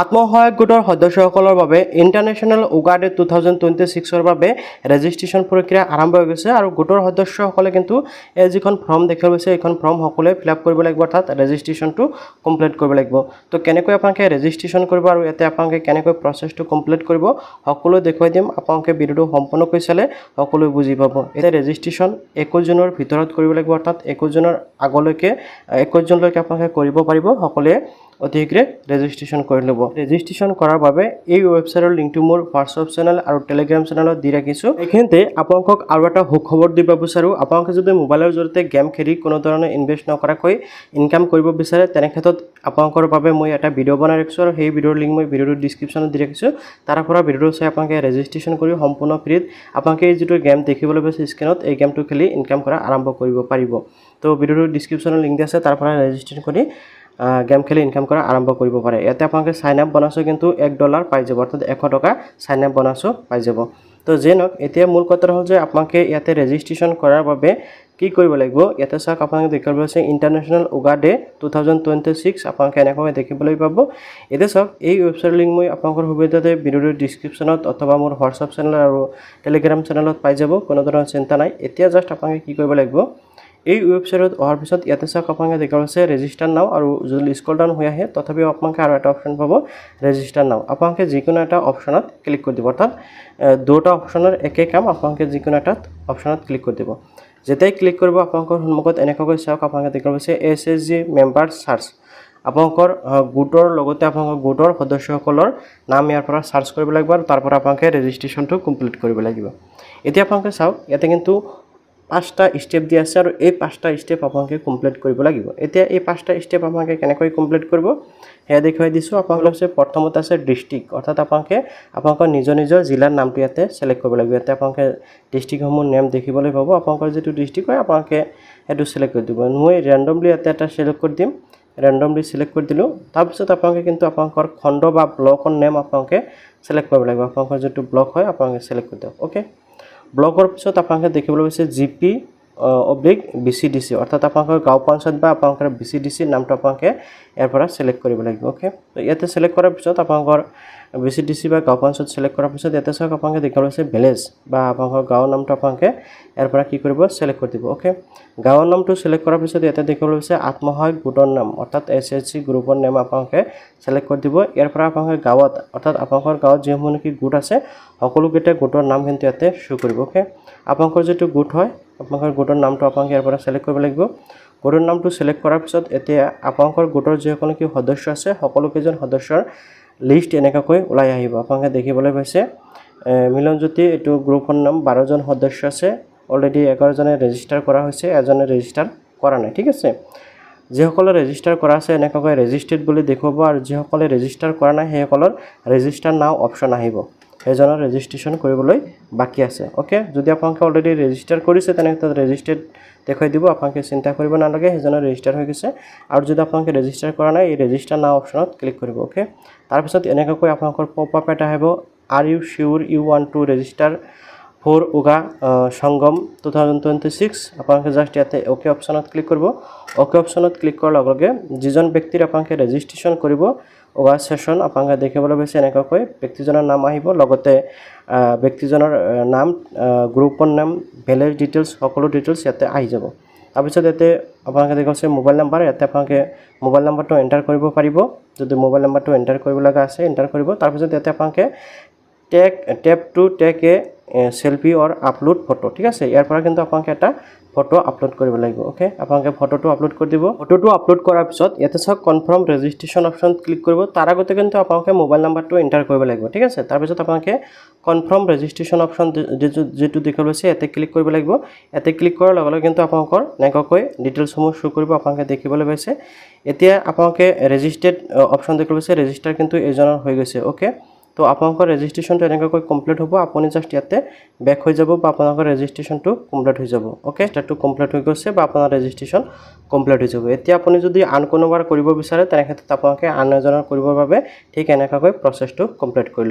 আত্মসহায়ক গোটৰ সদস্যসকলৰ বাবে ইণ্টাৰনেশ্যনেল য়োগা ডে 2026ৰ বাবে ৰেজিষ্ট্ৰেশ্যন প্ৰক্ৰিয়া আৰম্ভ হৈ গৈছে আৰু গোটৰ সদস্যসকলে কিন্তু এই যিখন ফৰ্ম দেখা গৈছে এইখন ফৰ্ম সকলোৱে ফিল আপ কৰিব লাগিব অৰ্থাৎ ৰেজিষ্ট্ৰেশ্যনটো কমপ্লিট কৰিব লাগিব তো কেনেকৈ আপোনালোকে ৰেজিষ্ট্ৰেশ্যন কৰিব আৰু ইয়াতে আপোনালোকে কেনেকৈ প্ৰচেছটো কমপ্লিট কৰিব সকলো দেখুৱাই দিম আপোনালোকে ভিডিঅ'টো সম্পূৰ্ণকৈ চালে সকলো বুজি পাব এতিয়া ৰেজিষ্ট্ৰেশ্যন 21 জুনৰ ভিতৰত কৰিব লাগিব অৰ্থাৎ 21 জুনৰ আগলৈকে 21 জুনলৈকে আপোনালোকে কৰিব পাৰিব সকলোৱে অতি শীঘ্ৰে ৰেজিষ্ট্ৰেশ্যন কৰি ল'ব ৰেজিষ্ট্ৰেশ্যন কৰাৰ বাবে এই ৱেবছাইটৰ লিংকটো মোৰ হোৱাটছআপ চেনেল আৰু টেলিগ্ৰাম চেনেলত দি ৰাখিছোঁ এইখিনিতে আপোনালোকক আৰু এটা সুখবৰ দিব বিচাৰোঁ আপোনালোকে যদি মোবাইলৰ জৰিয়তে গেম খেলি কোনো ধৰণে ইনভেষ্ট নকৰাকৈ ইনকাম কৰিব বিচাৰে তেনে ক্ষেত্ৰত আপোনালোকৰ বাবে মই এটা ভিডিঅ' বনাই ৰাখিছোঁ আৰু সেই ভিডিঅ'ৰ লিংক মই ভিডিঅ'টোৰ ডিছক্ৰিপশ্যনত দি ৰাখিছোঁ তাৰ পৰা ভিডিঅ'টো চাই আপোনালোকে ৰেজিষ্ট্ৰেশ্যন কৰি সম্পূৰ্ণ ফ্ৰীত আপোনালোকে এই যিটো গেম দেখিবলৈ পাইছে স্ক্ৰীনত এই গেমটো খেলি ইনকাম কৰা আৰম্ভ কৰিব পাৰিব তো ভিডিঅ'টোৰ ডিছক্ৰিপশ্যনৰ লিংক আছে তাৰ পৰা ৰেজিষ্ট্ৰেশ্যন কৰি গেম খেলি ইনকাম কৰা আৰম্ভ কৰিব পাৰে ইয়াতে আপোনালোকে সাইন আপ বনাছো কিন্তু $1 পাই যাব অৰ্থাৎ 100 টকা সাইন আপ বনাছো পাই যাব তো যেনক এতিয়া মূল কথা হ'ল যে আপোনালোকে ইয়াতে ৰেজিষ্ট্ৰেশ্যন কৰাৰ বাবে কি কৰিব লাগিব ইয়াতে চাওক আপোনালোকে দেখিব আছে ইণ্টাৰনেশ্যনেল য়োগা ডে 2026 আপোনালোকে এনেকৈ দেখিবলৈ পাব এতিয়া চাওক এই ৱেবছাইটৰ লিংক মই আপোনালোকৰ সুবিধাতে ভিডিঅ'ৰ ডিছক্ৰিপশ্যনত অথবা মোৰ হোৱাটছআপ চেনেল আৰু টেলিগ্ৰাম চেনেলত পাই যাব কোনো ধৰণৰ চিন্তা নাই এতিয়া জাষ্ট আপোনালোকে কি কৰিব লাগিব এই ৱেবছাইটত অহাৰ পিছত ইয়াতে চাওক আপোনালোকে দেখিব আছে ৰেজিষ্টাৰ নাও আৰু যদি স্ক্ৰল ডাউন হৈ আহে তথাপিও আপোনালোকে আৰু এটা অপশ্যন পাব ৰেজিষ্টাৰ নাও আপোনালোকে যিকোনো এটা অপশ্যনত ক্লিক কৰি দিব অৰ্থাৎ দুটা অপশ্যনৰ একে কাম আপোনালোকে যিকোনো এটা অপশ্যনত ক্লিক কৰি দিব যেতিয়াই ক্লিক কৰিব আপোনালোকৰ সন্মুখত এনেকৈ চাওক আপোনালোকে দেখিব আছে SSG মেম্বাৰ চাৰ্চ আপোনালোকৰ গোটৰ লগতে আপোনালোকৰ গোটৰ সদস্যসকলৰ নাম ইয়াৰ পৰা চাৰ্চ কৰিব লাগিব আৰু তাৰ পৰা আপোনালোকে ৰেজিষ্ট্ৰেশ্যনটো কমপ্লিট কৰিব লাগিব এতিয়া আপোনালোকে চাওক ইয়াতে কিন্তু 5টা স্টেপ দি আছে আৰু এই 5টা স্টেপ আপোনালোকে কমপ্লিট কৰিব লাগিব এতিয়া এই 5টা স্টেপ আপোনালোকে কেনেকৈ কমপ্লিট কৰিব হেয়া দেখুৱাই দিছো আপোনালোকে প্ৰথমতে আছে ডিস্ট্ৰিক্ট অৰ্থাৎ আপোনালোকে আপোনালোকৰ নিজৰ জিলাৰ নামটো ইয়াতে সিলেক্ট কৰিব লাগিব ইয়াতে আপোনালোকে ডিস্ট্ৰিক্টসমূহ নাম দেখিবলৈ পাব আপোনালোকৰ যেটো ডিস্ট্ৰিক্ট হয় আপোনালোকে এটো সিলেক্ট কৰি দিব মই ৰেন্ডমলি ইয়াতে এটা সিলেক্ট কৰি দিম ৰেন্ডমলি সিলেক্ট কৰি দিলো তাৰ পিছত আপোনালোকে কিন্তু আপোনালোকৰ খণ্ড বা ব্লকৰ নাম আপোনালোকে সিলেক্ট কৰিব লাগিব আপোনালোকৰ যেটো ব্লক হয় আপোনালোকে সিলেক্ট কৰি দিয়ক ওকে ব্লকৰ পিছত আপোনালোকে দেখিবলৈ পাইছে জিপি BCDC অৰ্থাৎ আপোনালোকৰ গাঁও পঞ্চায়ত বা আপোনালোকৰ BCDC নামটো আপোনালোকে ইয়াৰ পৰা সিলেক্ট কৰিব লাগিব ওকে তো ইয়াতে সিলেক্ট কৰাৰ পিছত আপোনালোকৰ BCDC বা গাঁও পঞ্চায়ত সিলেক্ট কৰাৰ পিছত ইয়াতে চাওক আপোনালোকে দেখিবলৈ পাইছে ভিলেজ বা আপোনালোকৰ গাঁৱৰ নামটো আপোনালোকে ইয়াৰ পৰা কি কৰিব সিলেক্ট কৰি দিব ওকে গাঁৱৰ নামটো সিলেক্ট কৰাৰ পিছত ইয়াতে দেখিবলৈ পাইছে আত্মসহায়ক গোটৰ নাম অৰ্থাৎ SHG গ্ৰুপৰ নাম আপোনালোকে সিলেক্ট কৰি দিব ইয়াৰ পৰা আপোনালোকৰ গাঁৱত অৰ্থাৎ আপোনালোকৰ গাঁৱত যিসমূহ নেকি গোট আছে সকলোকেইটা গোটৰ নাম কিন্তু ইয়াতে শো কৰিব ওকে আপোনালোকৰ যেটো গোট হয় আপোনালোকৰ গোটৰ নামটো আপোনালোকে ইয়াৰ পৰা সিলেক্ট কৰিব লাগিব গোটৰ নামটো সিলেক্ট কৰাৰ পিছত এতিয়া আপোনালোকৰ গোটৰ যিসকল কি সদস্য আছে সকলোকেইজন সদস্যৰ লিষ্ট এনেকৈ ওলাই আহিব আপোনালোকে দেখিবলৈ পাইছে মিলনজ্যোতি এটো গ্ৰুপৰ নাম 12 জন সদস্য আছে অলৰেডি 11 জনে ৰেজিষ্টাৰ কৰা হৈছে এজনে ৰেজিষ্টাৰ কৰা নাই ঠিক আছে যিসকলে ৰেজিষ্টাৰ কৰা আছে এনেকৈ ৰেজিষ্টাৰ্ড বুলি দেখুৱাব আৰু যিসকলে ৰেজিষ্টাৰ কৰা নাই সেইসকলৰ ৰেজিষ্টাৰ নাও অপচন আহিব এজনৰ ৰেজিষ্ট্ৰেশ্যন কৰিবলৈ বাকি আছে ওকে যদি আপোনালোকে অলৰেডি ৰেজিষ্টাৰ কৰিছে তেনেহলে ৰেজিষ্টাৰ্ড দেখাই দিব আপোনালোকে চিন্তা কৰিব নালাগে এজনৰ ৰেজিষ্টাৰ হৈ গৈছে আৰু যদি আপোনালোকে ৰেজিষ্টাৰ কৰা নাই এই ৰেজিষ্টাৰ নাও অপচনত ক্লিক কৰিব ওকে তাৰ পিছত এনেকৈ আপোনালোকৰ পপ আপ এটা আহিব are you sure you want to register for yoga Sangam 2026 আপোনালোকে জাষ্ট ইয়াতে ওকে অপচনত ক্লিক কৰিব ওকে অপচনত ক্লিক কৰাৰ লগে লগে যিজন ব্যক্তিৰ আপোনালোকে ৰেজিষ্ট্ৰেশ্যন কৰিব য়োগা সেশন আপোনালোকে দেখিবলৈ পাইছে এনেকৈ ব্যক্তিজনৰ নাম আহিব লগতে ব্যক্তিজনৰ নাম গ্ৰুপৰ নাম ভিলেজ ডিটেইলছ সকলো ডিটেইলছ ইয়াতে আহি যাব তাৰপিছত ইয়াতে আপোনালোকে দেখিছে মোবাইল নাম্বাৰ ইয়াতে আপোনালোকে মোবাইল নাম্বাৰটো এন্টাৰ কৰিব পাৰিব যদি মোবাইল নাম্বাৰটো এন্টাৰ কৰিব লগা আছে এন্টাৰ কৰিব তাৰপিছত ইয়াতে আপোনালোকে tap to take a selfie or upload photo ঠিক আছে ইয়াৰ পৰা কিন্তু আপোনালোকে এটা ফটো আপলোড কৰিব লাগিব ওকে আপোনালোকে ফটোটো আপলোড কৰি দিব ফটোটো আপলোড কৰাৰ পিছত ইয়াতে চাওক কনফাৰ্ম ৰেজিষ্ট্ৰেশ্যন অপচন ক্লিক কৰিব তাৰ আগতে কিন্তু আপোনালোকে মোবাইল নাম্বাৰটো এন্টাৰ কৰিব লাগিব ঠিক আছে তাৰ পিছত আপোনালোকে কনফাৰ্ম ৰেজিষ্ট্ৰেশ্যন অপচন যেটো দেখাব আছে ইয়াতে ক্লিক কৰিব লাগিব ইয়াতে ক্লিক কৰাৰ লগে লগে কিন্তু আপোনালোকৰ নেকৈ ডিটেইলছসমূহ শো কৰিব আপোনালোকে দেখিবলৈ পাইছে এতিয়া আপোনালোকে ৰেজিষ্টাৰ্ড অপচন দেখিব আছে ৰেজিষ্টাৰ কিন্তু এজনৰ হৈ গৈছে ওকে তো আপোনালোকৰ ৰেজিষ্ট্ৰেশ্যনটো এনেকৈ কমপ্লিট হ'ব আপুনি জাষ্ট ইয়াতে ব্যাক হৈ যাব বা আপোনালোকৰ ৰেজিষ্ট্ৰেশ্যনটো কমপ্লিট হৈ যাব ওকে স্টাৰ্টটো কমপ্লিট হৈ গৈছে বা আপোনাৰ ৰেজিষ্ট্ৰেশ্যন কমপ্লিট হৈ যাব এতিয়া আপুনি যদি আন কোনোবাৰ কৰিব বিচাৰে তেনে ক্ষেত্ৰত আপোনালোকে আন এজনৰ কৰিবৰ বাবে ঠিক এনেকৈ প্ৰচেছটো কমপ্লিট কৰি ল'ব